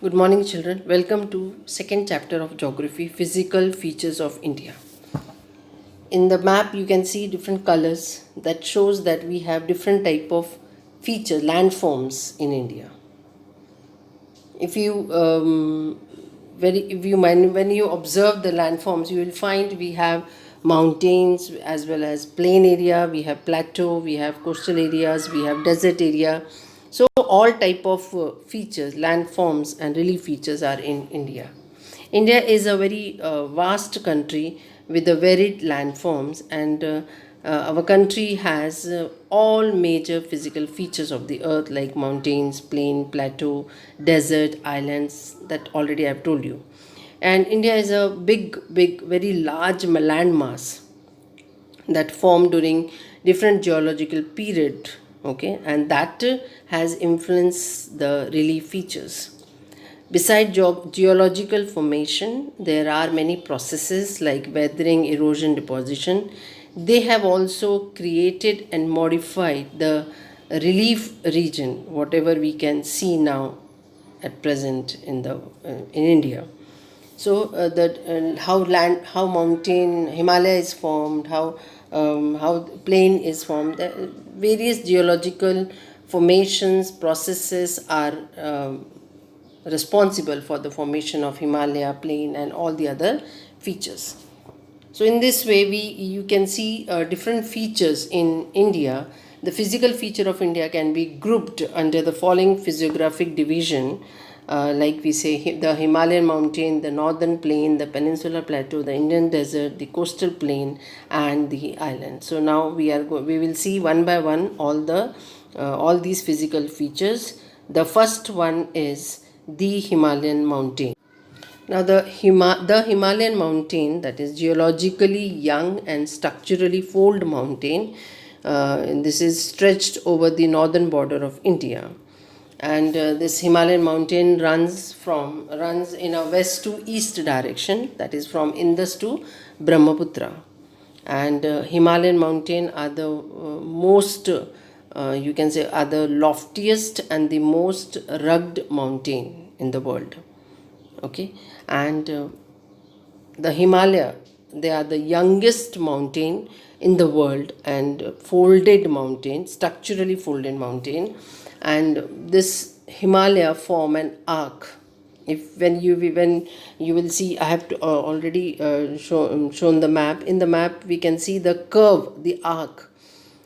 Good morning, children. Welcome to second chapter of Geography, Physical Features of India. In the map, you can see different colors that shows that we have different type of features, landforms in India. If you when you observe the landforms, you will find we have mountains as well as plain area. We have plateau, we have coastal areas, we have desert area. So all type of features, landforms, and relief features are in India. India is a very vast country with a varied landforms, and our country has all major physical features of the earth like mountains, plain, plateau, desert, islands that already I've told you. And India is a big, very large land mass that formed during different geological period, okay, and that has influenced the relief features. Beside geological formation, there are many processes like weathering, erosion, deposition. They have also created and modified the relief region, whatever we can see now at present in India. So that how mountain Himalaya is formed, how plain is formed. The various geological formations processes are responsible for the formation of Himalaya plain and all the other features. So in this way, you can see different features in India. The physical feature of India can be grouped under the following physiographic division, like we say the Himalayan mountain, the northern plain, the peninsular plateau, the Indian desert, the coastal plain, and the island. So now we will see one by one all these physical features. The first one is the Himalayan mountain. Now, the Himalayan mountain, that is geologically young and structurally fold mountain, this is stretched over the northern border of India. And this Himalayan mountain runs in a west to east direction, that is from Indus to Brahmaputra. And Himalayan mountain are the most, you can say, are the loftiest and the most rugged mountain in the world. Okay, and the Himalaya, they are the youngest mountain in the world and folded mountain, structurally folded mountain. And this Himalaya form an arc. If when you will see, I have already shown the map. In the map we can see the curve, the arc.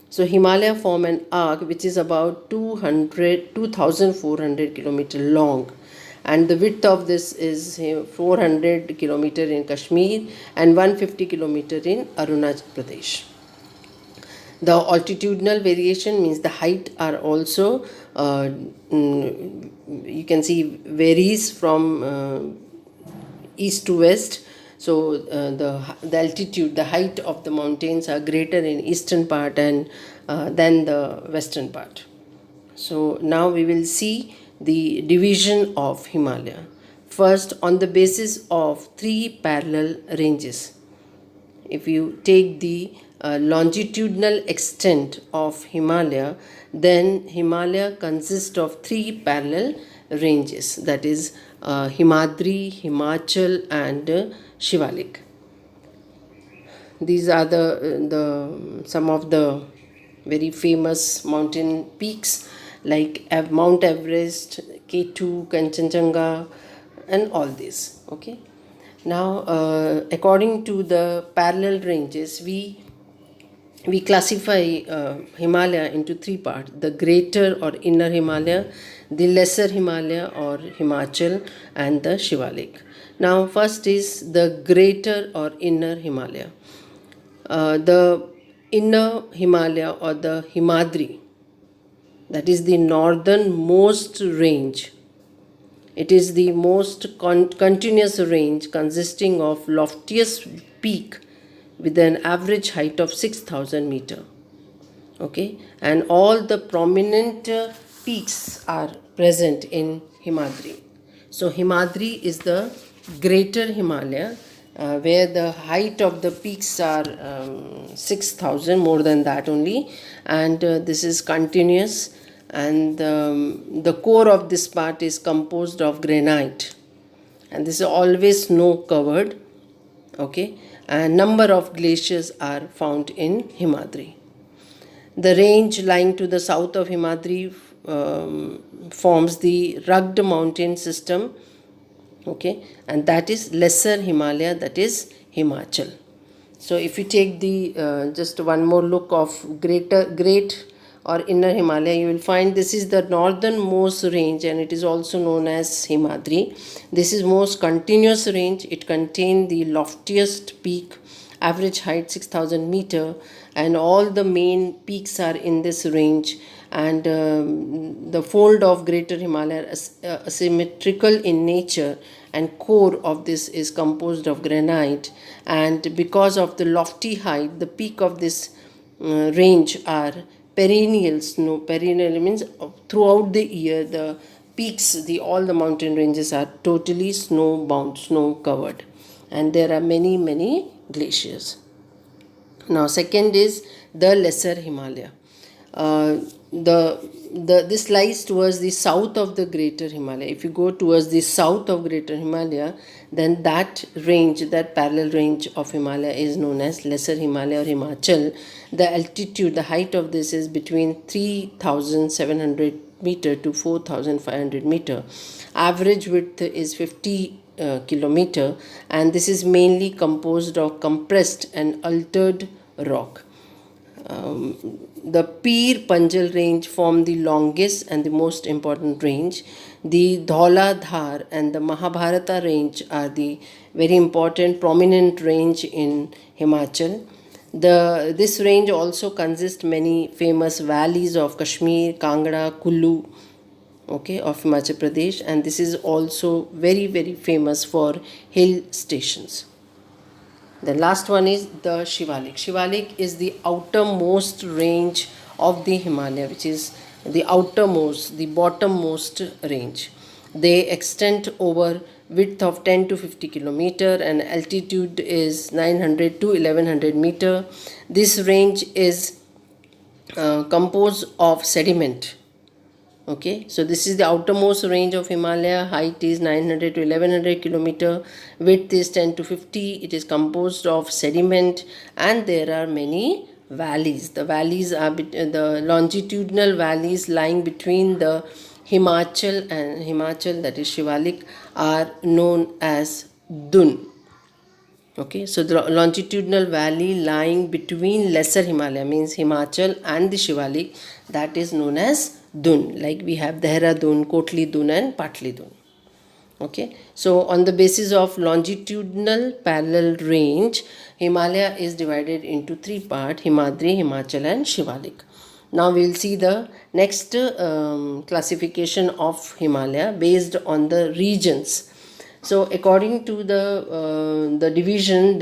So Himalaya form an arc which is about 2,400 kilometer long, and the width of this is 400 kilometer in Kashmir and 150 kilometer in Arunachal Pradesh. The altitudinal variation means the height are also you can see varies from east to west. So the altitude, the height of the mountains are greater in eastern part and than the western part. So now we will see the division of Himalaya. First, on the basis of three parallel ranges. If you take the longitudinal extent of Himalaya, then Himalaya consists of three parallel ranges, that is Himadri, Himachal, and Shivalik. These are the some of the very famous mountain peaks like Mount Everest, K2, Kanchenjunga, and all this. Okay. Now, according to the parallel ranges, we classify Himalaya into three parts: the greater or inner Himalaya, the lesser Himalaya or Himachal, and the Shivalik. Now, first is the greater or inner Himalaya. The inner Himalaya or the Himadri, that is the northernmost range. It is the most continuous range consisting of loftiest peak with an average height of 6,000 meter. Okay, and all the prominent peaks are present in Himadri. So Himadri is the greater Himalaya, where the height of the peaks are 6,000, more than that only, and this is continuous and the core of this part is composed of granite, and this is always snow covered. Okay, and number of glaciers are found in Himadri. The range lying to the south of Himadri forms the rugged mountain system, okay, and that is lesser Himalaya, that is Himachal. So if you take the just one more look of great or inner Himalaya, you will find this is the northernmost range, and it is also known as Himadri. This is most continuous range. It contains the loftiest peak, average height 6,000 meter, and all the main peaks are in this range. And the fold of Greater Himalaya is asymmetrical in nature, and core of this is composed of granite, and because of the lofty height, the peak of this range are perennial snow. Perennial means throughout the year the peaks, all the mountain ranges are totally snow bound, snow covered, and there are many glaciers. Now second is the lesser Himalaya. uh, this lies towards the south of the Greater Himalaya. If you go towards the south of Greater Himalaya, then that range, that parallel range of Himalaya is known as Lesser Himalaya or Himachal. The altitude, the height of this is between 3,700 meter to 4,500 meter. Average width is 50 kilometer, and this is mainly composed of compressed and altered rock. The Pir Panjal range form the longest and the most important range. The Dhaula Dhar and the Mahabharata range are the very important prominent range in Himachal. This range also consists many famous valleys of Kashmir, Kangra, Kullu, okay, of Himachal Pradesh, and this is also very famous for hill stations. The last one is the Shivalik. Shivalik is the outermost range of the Himalaya, which is the outermost, the bottommost range. They extend over width of 10 to 50 kilometer, and altitude is 900 to 1100 meter. This range is composed of sediment. Okay, so this is the outermost range of Himalaya. Height is 900 to 1100 kilometer, width is 10 to 50. It is composed of sediment, and there are many valleys. The valleys are the longitudinal valleys lying between the Himachal and Himachal, that is Shivalik, are known as Dun. Okay, so the longitudinal valley lying between Lesser Himalaya, means Himachal, and the Shivalik, that is known as Dun. Like we have Dehradun, Kotli Dun, and Patli Dun. Okay, so on the basis of longitudinal parallel range, Himalaya is divided into three parts: Himadri, Himachal, and Shivalik. Now we will see the next classification of Himalaya based on the regions. So according to the division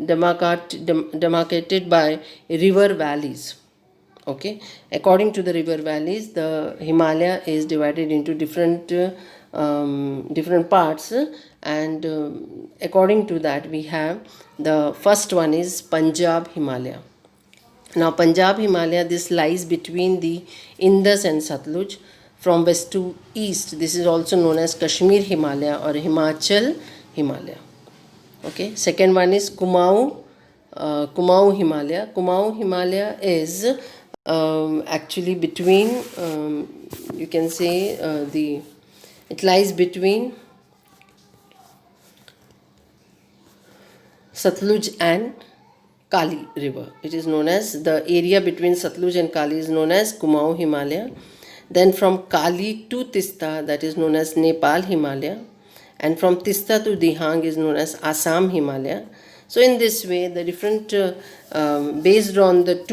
demarcated by river valleys. Okay, according to the river valleys, the Himalaya is divided into different parts, and according to that, we have the first one is Punjab Himalaya. Now Punjab Himalaya, this lies between the Indus and Satluj from west to east. This is also known as Kashmir Himalaya or Himachal Himalaya. Okay, second one is Kumaon Himalaya. Kumaon Himalaya is actually between, you can say, it lies between Satluj and Kali river. It is known as, the area between Satluj and Kali is known as Kumaon Himalaya. Then from Kali to Tista, that is known as Nepal Himalaya, and from Tista to Dihang is known as Assam Himalaya. So in this way, the different based on the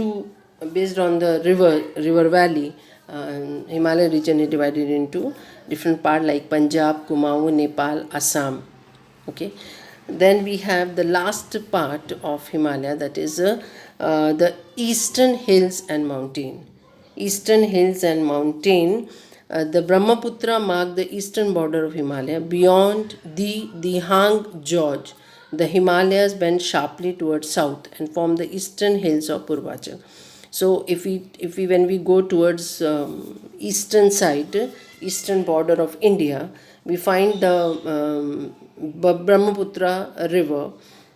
river valley, Himalayan region is divided into different parts like Punjab, Kumaon, Nepal, Assam. Okay. Then we have the last part of Himalaya, that is the eastern hills and mountain. Eastern hills and mountain. The Brahmaputra mark the eastern border of Himalaya. Beyond the Dihang Gorge, the Himalayas bend sharply towards south and form the eastern hills of Purvachal. So if we when we go towards eastern side, eastern border of India, we find the Brahmaputra river.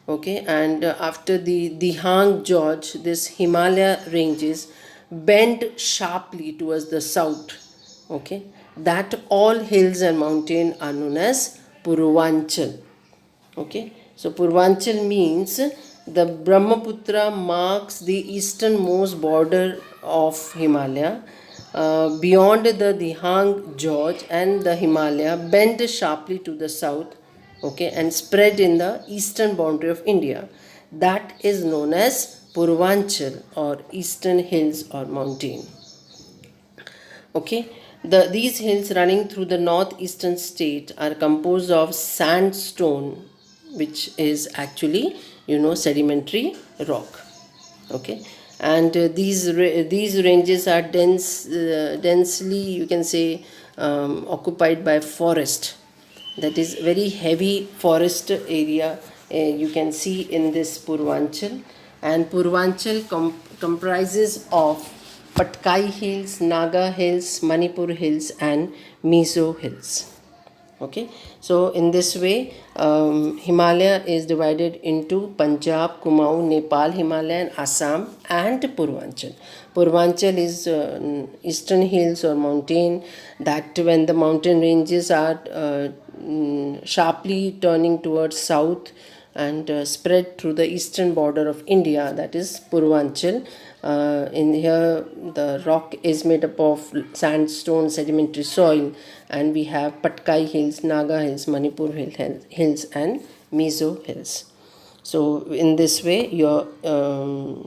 Okay, and after the Dihang Gorge, this Himalaya ranges bend sharply towards the south. Okay, that all hills and mountains are known as Purvanchal. Okay, so Purvanchal means the Brahmaputra marks the easternmost border of Himalaya. Beyond the Dihang Gorge and the Himalaya bend sharply to the south, okay, and spread in the eastern boundary of India. That is known as Purvanchal or eastern hills or mountain. Okay, these hills running through the northeastern state are composed of sandstone, which is actually, sedimentary rock. Okay, and these ranges are densely, you can say, occupied by forest. That is very heavy forest area you can see in this Purvanchal. And Purvanchal comprises of Patkai Hills, Naga Hills, Manipur Hills, and Mizo Hills. Okay, so in this way, Himalaya is divided into Punjab, Kumaon, Nepal, Himalaya, and Assam, and Purvanchal. Purvanchal is eastern hills or mountain, that when the mountain ranges are sharply turning towards south and spread through the eastern border of India, that is Purvanchal. In here, the rock is made up of sandstone, sedimentary soil, and we have Patkai Hills, Naga Hills, Manipur Hills, and Mizo Hills. So, in this way, your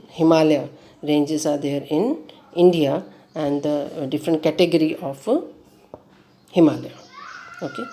Himalaya ranges are there in India, and the different category of Himalaya. Okay.